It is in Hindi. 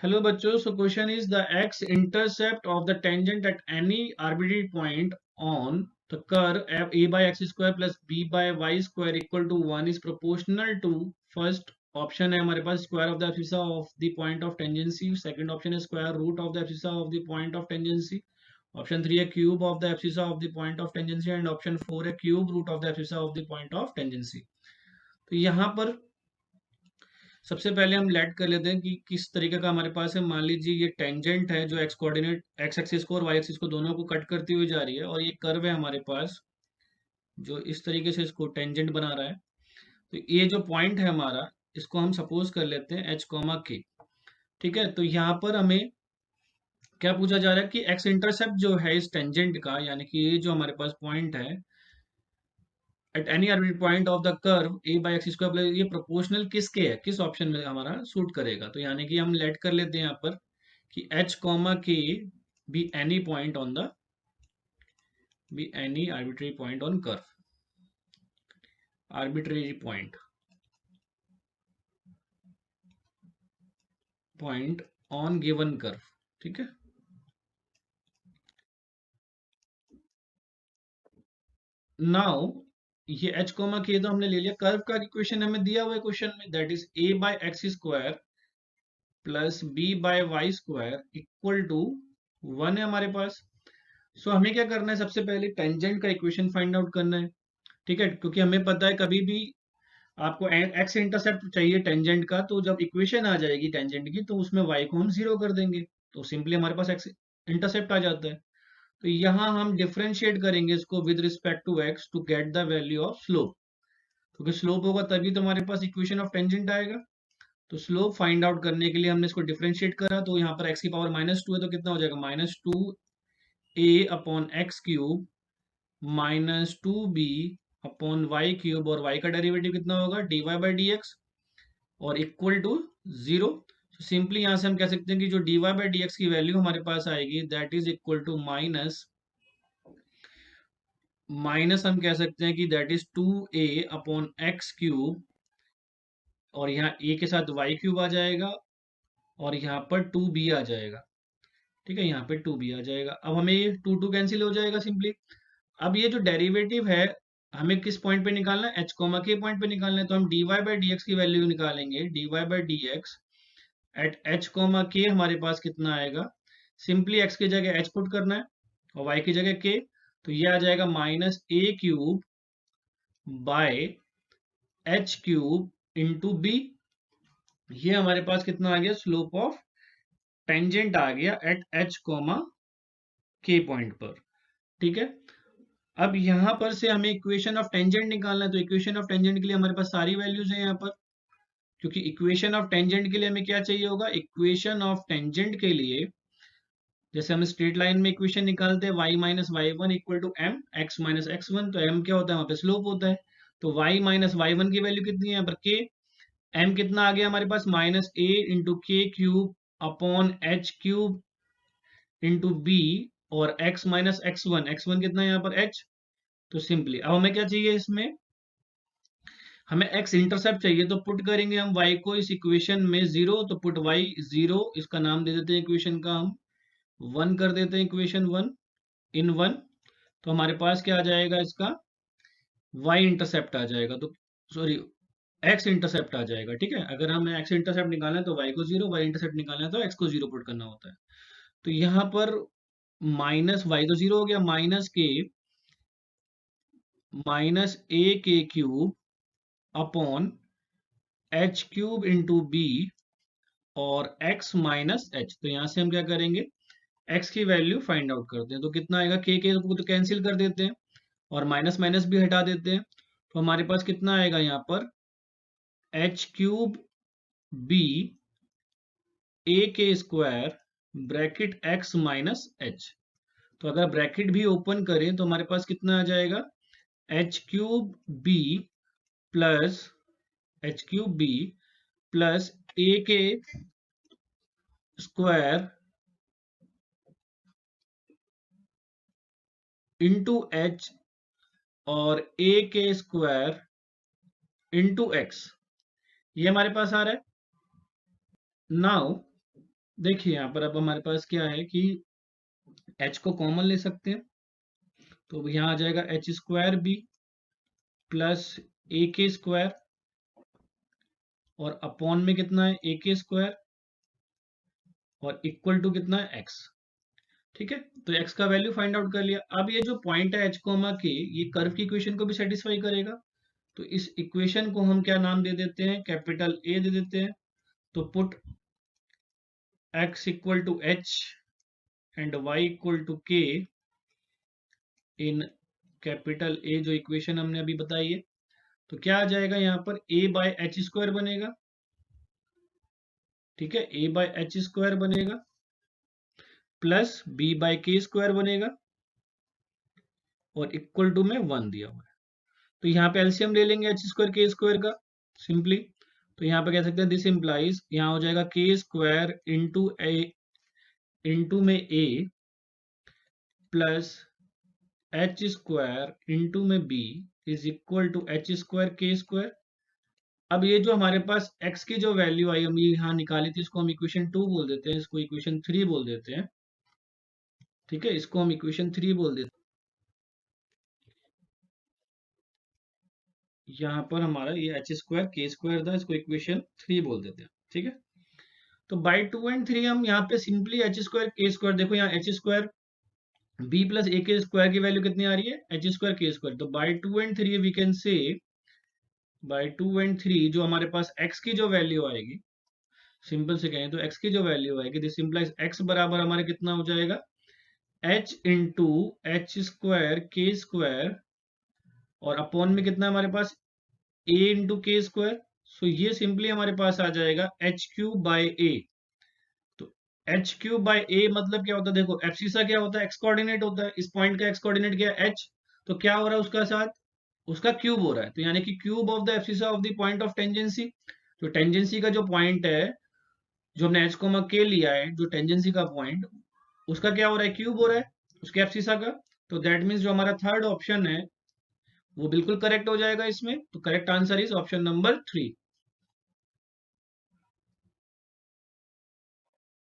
हेलो बच्चों, so question is the x intercept of the tangent at any arbitrary point on the curve a by x square plus b by y square equal to 1 is proportional to first option है हमारे पास square of the abscissa of the point of tangency, second option है square root of the abscissa of the point of tangency, option 3 है cube of the abscissa of the point of tangency and option 4 है cube root of the abscissa of the point of tangency. तो यहाँ पर सबसे पहले हम लेट कर लेते हैं कि किस तरीके का हमारे पास है। मान लीजिए ये टेंजेंट है जो एक्स कोऑर्डिनेट एक्स एक्सिस को और वाई एक्सिस को दोनों को कट करती हुई जा रही है, और ये कर्व है हमारे पास जो इस तरीके से इसको टेंजेंट बना रहा है। तो ये जो पॉइंट है हमारा, इसको हम सपोज कर लेते हैं एच कॉमा के। ठीक है, तो यहाँ पर हमें क्या पूछा जा रहा है कि एक्स इंटरसेप्ट जो है इस टेंजेंट का, यानी कि ये जो हमारे पास पॉइंट है at any arbitrary point of the curve a by x square plus, ये प्रोपोर्शनल किसके है, किस ऑप्शन में हमारा सूट करेगा। तो यानी कि हम लेट कर लेते हैं यहाँ पर कि h comma k be any point on the be any arbitrary point on curve, arbitrary point on given curve. ठीक है, नाउ ये h कॉमा k तो हमने ले लिया। कर्व का इक्वेशन हमें दिया हुआ है क्वेश्चन में, that is a by x square plus b by y square equal to 1 है हमारे पास। सो हमें क्या करना है, सबसे पहले टेंजेंट का इक्वेशन फाइंड आउट करना है। ठीक है, क्योंकि हमें पता है कभी भी आपको एक्स इंटरसेप्ट चाहिए टेंजेंट का, तो जब इक्वेशन आ जाएगी टेंजेंट की तो उसमें वाई को हम जीरो कर देंगे, तो सिंपली हमारे पास एक्स इंटरसेप्ट आ जाता है। तो यहाँ हम डिफरेंशिएट करेंगे इसको with respect to x to get the value of slope, क्योंकि स्लोप होगा तभी तो हमारे पास इक्वेशन ऑफ टेंजेंट आएगा। तो स्लोप फाइंड आउट करने के लिए हमने इसको डिफरेंशिएट करा, तो यहाँ पर एक्स की पावर -2 है, तो कितना हो जाएगा -2a upon x cube -2b upon y cube, और वाई का डेरिवेटिव कितना होगा dy बाई डी एक्स, और इक्वल टू 0। सिंपली यहां से हम कह सकते हैं कि जो dy बाई डी एक्स की वैल्यू हमारे पास आएगी that is equal to minus हम कह सकते हैं कि that is 2a upon x cube, और यहाँ a के साथ वाई क्यूब आ जाएगा, और यहाँ पर 2b आ जाएगा। ठीक है, यहाँ पे 2b आ जाएगा। अब हमें ये 2 कैंसिल हो जाएगा सिंपली। अब ये जो डेरिवेटिव है हमें किस पॉइंट पे निकालना है, h कॉमा के पॉइंट पे निकालना है, तो हम dy बाई डी एक्स की वैल्यू निकालेंगे। dy by d x at h comma के हमारे पास कितना आएगा, सिंपली x की जगह h पुट करना है और y की जगह k, तो ये आ जाएगा -a³ by h cube into b. ये हमारे पास कितना आ गया, स्लोप ऑफ टेंजेंट आ गया एट h कॉमा के पॉइंट पर। ठीक है, अब यहां पर से हमें इक्वेशन ऑफ टेंजेंट निकालना है, तो इक्वेशन ऑफ टेंजेंट के लिए हमारे पास सारी वैल्यूज हैं यहाँ पर, क्योंकि इक्वेशन ऑफ टेंजेंट के लिए हमें क्या चाहिए होगा, इक्वेशन ऑफ टेंजेंट के लिए जैसे हम स्ट्रेट लाइन में इक्वेशन निकालते हैं y minus y one equal to m x minus x one, तो m क्या होता है, वहां पे स्लोप होता है। तो y माइनस वाई वन की वैल्यू कितनी है यहाँ पर k, m कितना आ गया हमारे पास -a into k cube upon h cube into b, और x माइनस एक्स वन कितना है यहाँ पर h। तो सिंपली अब हमें क्या चाहिए, इसमें हमें x इंटरसेप्ट चाहिए, तो पुट करेंगे हम y को इस इक्वेशन में 0, तो पुट y 0, इसका नाम दे देते हैं इक्वेशन का हम 1 कर देते हैं, इक्वेशन 1 इन 1। तो हमारे पास क्या आ जाएगा, इसका y इंटरसेप्ट आ जाएगा, तो सॉरी x इंटरसेप्ट आ जाएगा। ठीक है, अगर हमें x इंटरसेप्ट निकालना है तो y को 0, y इंटरसेप्ट निकालना है तो x को 0 पुट करना होता है। तो यहाँ पर माइनस y तो 0 हो गया, -a k cube upon h cube into b और x माइनस एच। तो यहां से हम क्या करेंगे, x की वैल्यू फाइंड आउट करते हैं, तो कितना आएगा, के को तो कैंसिल कर देते हैं और माइनस माइनस भी हटा देते हैं, तो हमारे पास कितना आएगा यहाँ पर एच क्यूब बी ए के square bracket x minus h. तो अगर ब्रैकेट भी ओपन करें तो हमारे पास कितना आ जाएगा, H cube B plus H cube B plus ए के स्क्वायर इंटू एच और a के स्क्वायर इंटू एक्स, ये हमारे पास आ रहा है। नाउ देखिए यहाँ पर अब हमारे पास क्या है कि h को कॉमन ले सकते हैं, तो यहाँ आ जाएगा एच स्क्वायर बी प्लस ए के स्क्वायर, और अपॉन में कितना है ए के स्क्वायर, और इक्वल टू कितना है x। ठीक है, तो x का वैल्यू फाइंड आउट कर लिया। अब ये जो पॉइंट है h कोमा के, ये कर्व की इक्वेशन को भी सेटिस्फाई करेगा, तो इस इक्वेशन को हम क्या नाम दे देते हैं, कैपिटल A दे देते हैं। तो put x equal to h and y equal to k in capital A, जो इक्वेशन हमने अभी बताई है। तो क्या आ जाएगा यहाँ पर, a बाय एच स्क्वायर बनेगा। ठीक है, a बाय एच स्क्वायर बनेगा प्लस b बाय के स्क्वायर बनेगा, और इक्वल टू में 1 दिया हुआ है। तो यहाँ पे एलसीएम ले लेंगे एच स्क्वायर के स्क्वायर का सिंपली। तो यहाँ पे कह सकते हैं दिस इंप्लाइज, यहाँ हो जाएगा के स्क्वायर इंटू ए इंटू में a plus h square into में b is equal to h square k square. अब ये जो हमारे पास x की जो वैल्यू आई हम यहाँ निकाली थी, इसको हम इक्वेशन 2 बोल देते हैं, इसको इक्वेशन 3 बोल देते हैं। ठीक है, इसको हम इक्वेशन 3 बोल देते हैं। यहाँ पर हमारा ये एच स्क्वायर के स्क्वायर था, इसको इक्वेशन 3 बोल देते हैं। ठीक है, तो बाई 2 एंड 3 हम यहाँ पे simply h square k square, देखो यहाँ एच स्क्वायर बी प्लस ए के स्क्वायर की वैल्यू कितनी आ रही है, एच स्क्वायर के स्क्वायर। तो by 2 and 3 we can say, by 2 and 3 जो हमारे पास x की जो वैल्यू आएगी, सिंपल से कहें तो x की जो वैल्यू आएगी, दिस इंप्लाइज x बराबर हमारे कितना हो जाएगा, h into H square k square, और अपॉन में कितना हमारे पास a इंटू के स्क्वायर। सो ये सिंपली हमारे पास आ जाएगा एच क्यूब बाई ए। तो एच क्यूब बाई ए मतलब क्या होता है, देखो एब्सिसा क्या होता है, एक्स कोऑर्डिनेट होता है, इस पॉइंट का एक्स कोऑर्डिनेट क्या है, एच। तो क्या हो रहा है उसका साथ, उसका क्यूब हो रहा है, तो यानी कि cube of the abscissa of the point of tangency. तो टेंजेंसी का जो पॉइंट है, जो हमने एच कोमा के लिया है, जो टेंजेंसी का पॉइंट, उसका क्या हो रहा है, क्यूब हो रहा है उसके एब्सिसा का। तो दैट मीन्स जो हमारा थर्ड ऑप्शन है वो बिल्कुल करेक्ट हो जाएगा इसमें। तो correct answer is option number 3।